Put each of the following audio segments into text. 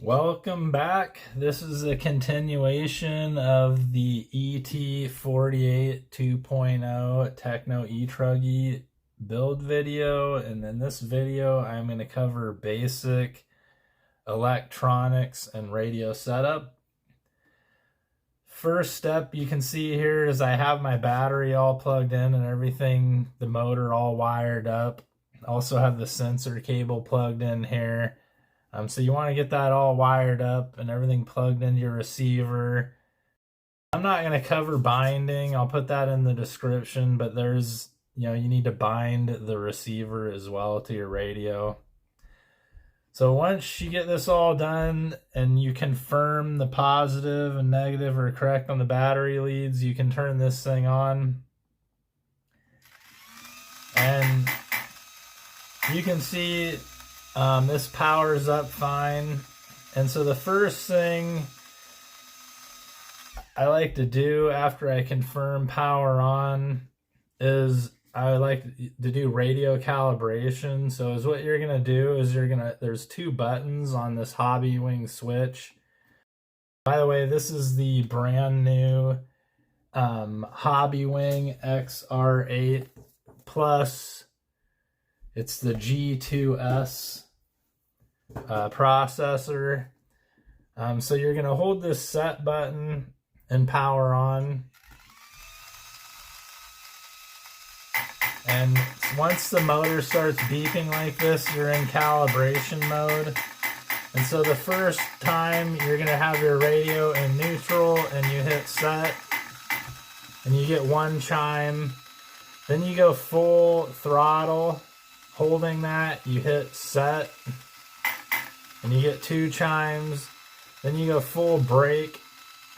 Welcome back. This is a continuation of the ET48 2.0 Tekno ET48 build video, and in this video I'm going to cover basic electronics and radio setup. First step you can see here is I have my battery all plugged in and everything, the motor all wired up. Also have the sensor cable plugged in here. So you want to get that all wired up and everything plugged into your receiver. I'm not going to cover binding. I'll put that in the description, but there's, you need to bind the receiver as well to your radio. So once you get this all done and you confirm the positive and negative are correct on the battery leads, you can turn this thing on. And you can see this powers up fine. And so the first thing I like to do after I confirm power on is I like to do radio calibration. So is what you're gonna do is there's two buttons on this Hobby Wing switch. By the way, this is the brand new Hobby Wing XR8 Plus. It's the G2S processor. So you're going to hold this set button and power on. And once the motor starts beeping like this, you're in calibration mode. And so the first time you're going to have your radio in neutral and you hit set and you get one chime. Then you go full throttle. Holding that, you hit set and you get two chimes. Then you go full brake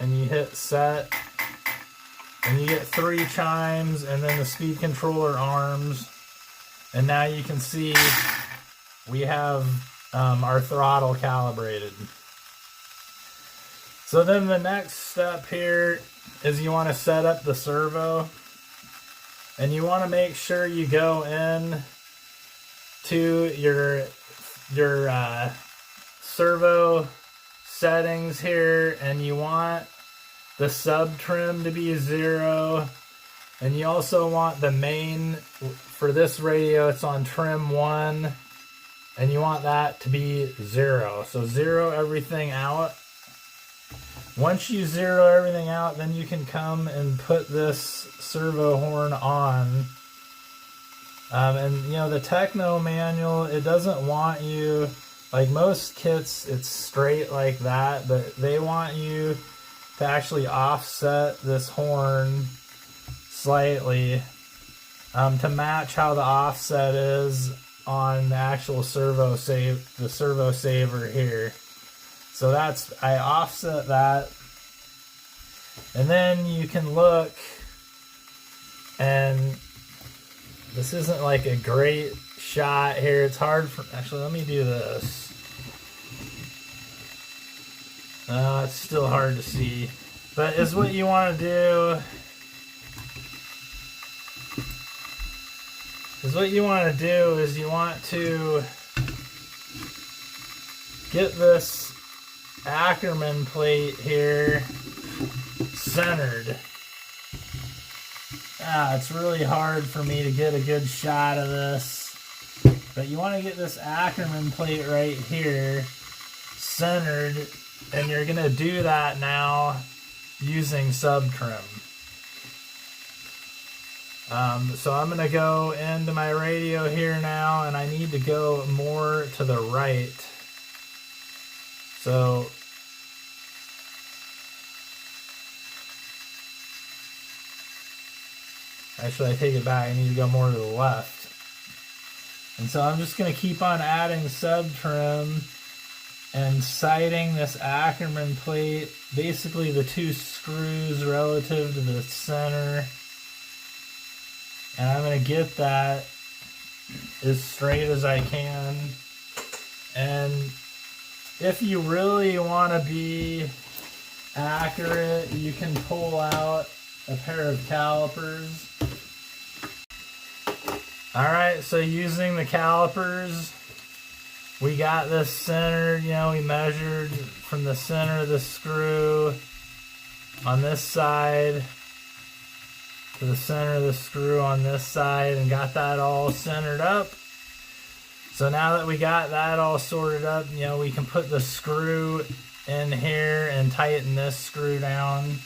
and you hit set and you get three chimes, and then the speed controller arms. And now you can see we have our throttle calibrated. So then the next step here is you want to set up the servo, and you want to make sure you go in to your servo settings here, and you want the sub trim to be 0, and you also want the main, for this radio it's on trim 1, and you want that to be 0. So 0 everything out. Once you 0 everything out, then you can come and put this servo horn on. And the Tekno manual, it doesn't want you, like most kits, it's straight like that, but they want you to actually offset this horn slightly to match how the offset is on the actual servo saver here. So I offset that, and then you can look, and this isn't like a great shot here. It's hard for, actually, let me do this. It's still hard to see. But is what you want to do is you want to get this Ackerman plate here centered. It's really hard for me to get a good shot of this, but you want to get this Ackerman plate right here centered, and you're going to do that now using sub trim. So I'm going to go into my radio here now, and I need to go more to the right. So actually, I take it back. I need to go more to the left. And so I'm just going to keep on adding sub trim and sighting this Ackerman plate, basically the two screws relative to the center. And I'm going to get that as straight as I can. And if you really want to be accurate, you can pull out a pair of calipers. Alright, so using the calipers, we got this centered, you know, we measured from the center of the screw on this side to the center of the screw on this side and got that all centered up. So now that we got that all sorted up, you know, we can put the screw in here and tighten this screw down.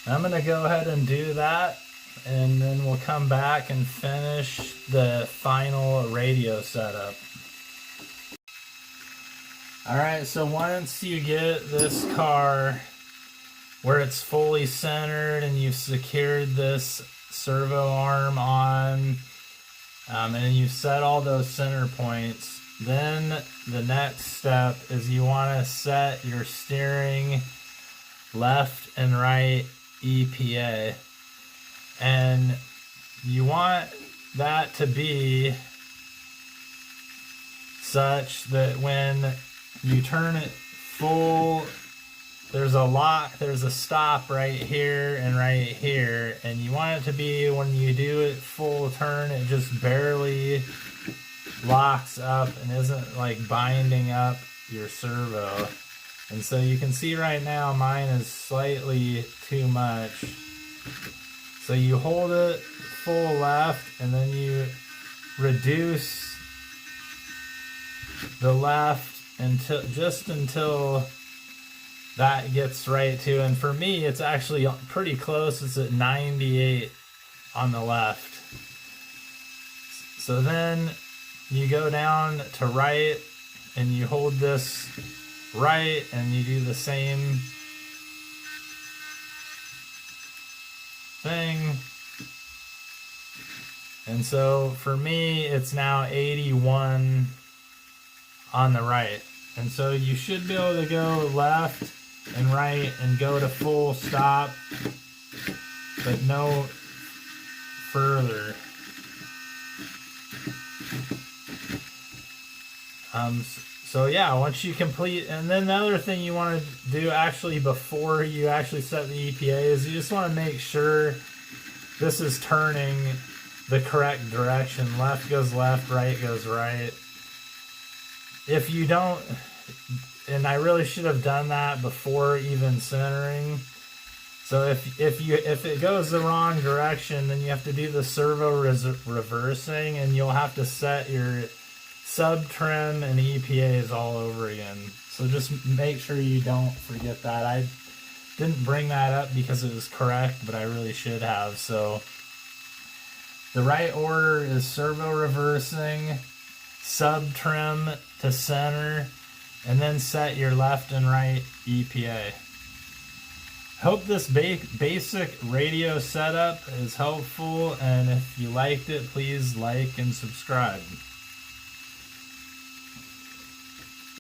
I'm gonna go ahead and do that, and then we'll come back and finish the final radio setup. Alright, so once you get this car where it's fully centered and you've secured this servo arm on, and you've set all those center points, then the next step is you want to set your steering left and right EPA. And you want that to be such that when you turn it full, there's a stop right here and right here, and you want it to be when you do it full turn, it just barely locks up and isn't like binding up your servo. And so you can see right now mine is slightly too much. So you hold it full left and then you reduce the left until that gets right to, and for me it's actually pretty close, it's at 98 on the left. So then you go down to right and you hold this right and you do the same thing. And so for me it's now 81 on the right. And so you should be able to go left and right and go to full stop, but no further. So yeah, once you complete, and then the other thing you want to do actually before you actually set the EPA is you just want to make sure this is turning the correct direction. Left goes left, right goes right. If you don't, and I really should have done that before even centering. So if it goes the wrong direction, then you have to do the servo reversing, and you'll have to set your sub trim and EPAs all over again. So just make sure you don't forget that. I didn't bring that up because it was correct, but I really should have. So the right order is servo reversing, sub trim to center, and then set your left and right EPA. Hope this basic radio setup is helpful, and if you liked it, please like and subscribe.